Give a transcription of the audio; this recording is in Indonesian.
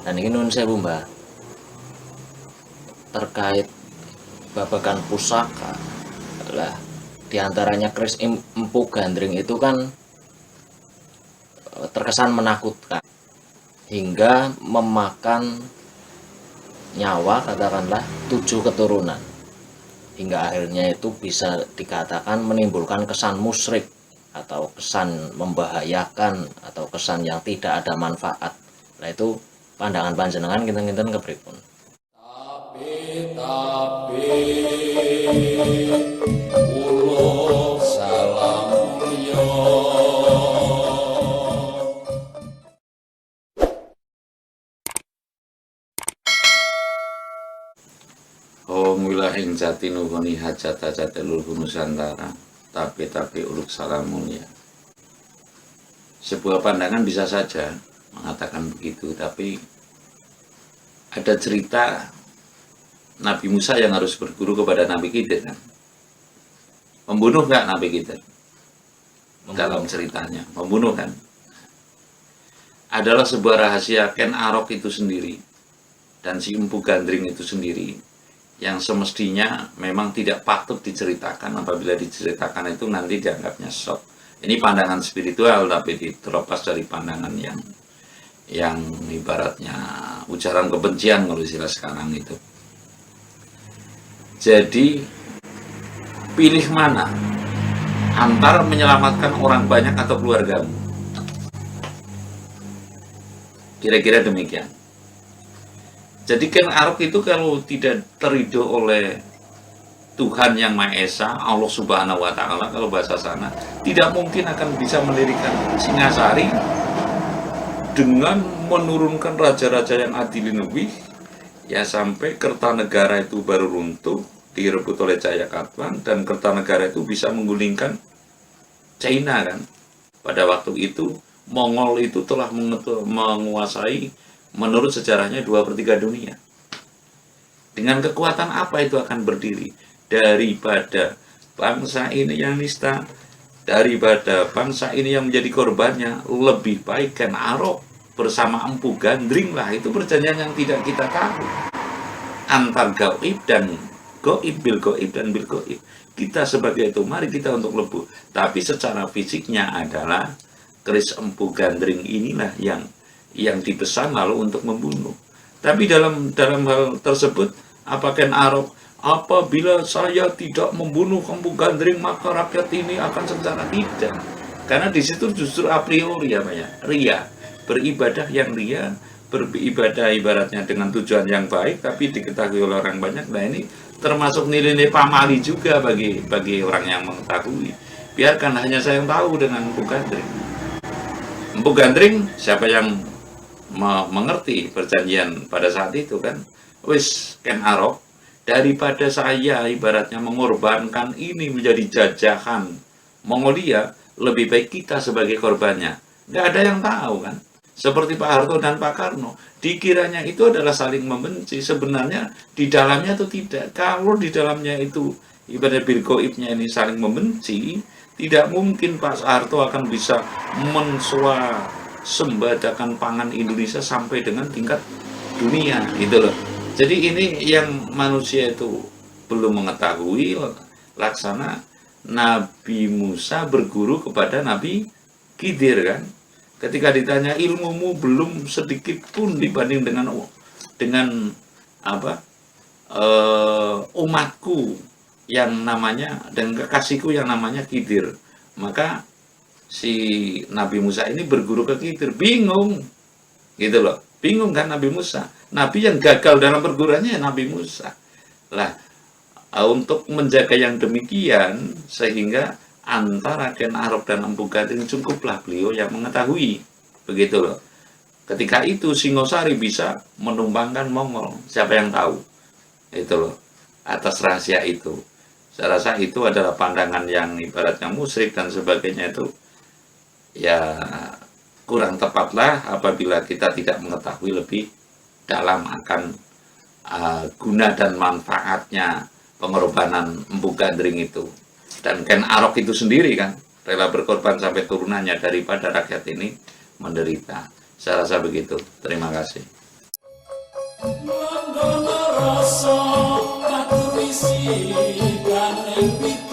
Dan ini nun sewu Mbah, terkait babakan pusaka lah, diantaranya keris empu gandring itu kan terkesan menakutkan hingga memakan nyawa katakanlah 7 keturunan, hingga akhirnya itu bisa dikatakan menimbulkan kesan musyrik atau kesan membahayakan atau kesan yang tidak ada manfaat. Nah itu pandangan panjenengan kinten-kinten kepripun? Tapi ulo salam mulya. Om wilahing jati nuhuni hajat-hajat leluhur Nusantara, tapi uluk salam mulia. Sebuah pandangan bisa saja mengatakan begitu, tapi ada cerita Nabi Musa yang harus berguru kepada Nabi Khidir kan? Membunuh nggak Nabi Khidir? Dalam ceritanya, membunuh kan? Adalah sebuah rahasia Ken Arok itu sendiri dan si Empu Gandring itu sendiri yang semestinya memang tidak patut diceritakan. Apabila diceritakan itu nanti dianggapnya shock. Ini pandangan spiritual tapi terlepas dari pandangan yang ibaratnya ujaran kebencian kalau istilah sekarang itu. Jadi pilih mana antara menyelamatkan orang banyak atau keluargamu. Kira-kira demikian. Jadi Ken Arok itu kalau tidak teridho oleh Tuhan Yang Maha Esa, Allah Subhanahu wa Ta'ala, kalau bahasa sana, tidak mungkin akan bisa mendirikan Singasari dengan menurunkan raja-raja yang adil lebih, ya sampai Kertanegara itu baru runtuh, direbut oleh Jayakatwang, dan Kertanegara itu bisa menggulingkan China kan. Pada waktu itu, Mongol itu telah menguasai menurut sejarahnya 2/3 dunia. Dengan kekuatan apa itu akan berdiri? Daripada bangsa ini yang nista, daripada bangsa ini yang menjadi korbannya, lebih baik Ken Arok bersama Empu Gandring lah. Itu perjanjian yang tidak kita tahu antar gaib dan goib, bil goib dan bil goib. Kita sebagai itu, mari kita untuk lebu. Tapi secara fisiknya adalah keris Empu Gandring inilah yang dipesan lalu untuk membunuh. Tapi dalam hal tersebut, apa Ken Arok, apabila saya tidak membunuh Empu Gandring maka rakyat ini akan sengsara? Tidak. Karena di situ justru a priori namanya ria, beribadah yang ria, beribadah ibaratnya dengan tujuan yang baik tapi diketahui oleh orang banyak. Nah ini termasuk nilai-nilai pamali juga bagi orang yang mengetahui. Biarkan hanya saya yang tahu dengan Empu Gandring. Empu Gandring, siapa yang mengerti perjanjian pada saat itu kan? Wis Ken Arok, daripada saya ibaratnya mengorbankan ini menjadi jajahan Mongolia, lebih baik kita sebagai korbannya. Nggak ada yang tahu kan? Seperti Pak Harto dan Pak Karno, dikiranya itu adalah saling membenci. Sebenarnya di dalamnya itu tidak. Kalau di dalamnya itu ibarat bil goibnya ini saling membenci, tidak mungkin Pak Harto akan bisa sembadakan pangan Indonesia sampai dengan tingkat dunia gitu loh. Jadi ini yang manusia itu belum mengetahui laksana Nabi Musa berguru kepada Nabi Khidir kan. Ketika ditanya ilmumu belum sedikit pun dibanding dengan umatku yang namanya dan kekasihku yang namanya Khidir, maka si Nabi Musa ini berguru ke Khidir, bingung gitu loh, bingung kan Nabi Musa, Nabi yang gagal dalam perguruannya ya Nabi Musa lah. Untuk menjaga yang demikian sehingga antara Ken Arok dan Empu Gandring cukuplah beliau yang mengetahui begitu loh. Ketika itu Singosari bisa menumbangkan Mongol, siapa yang tahu itu loh atas rahasia itu. Saya rasa itu adalah pandangan yang ibaratnya musyrik dan sebagainya, itu ya kurang tepatlah apabila kita tidak mengetahui lebih dalam akan guna dan manfaatnya pengorbanan Empu Gandring itu. Dan Ken Arok itu sendiri kan rela berkorban sampai turunannya daripada rakyat ini menderita. Saya rasa begitu. Terima kasih. Nandana rasa katurisi kan ing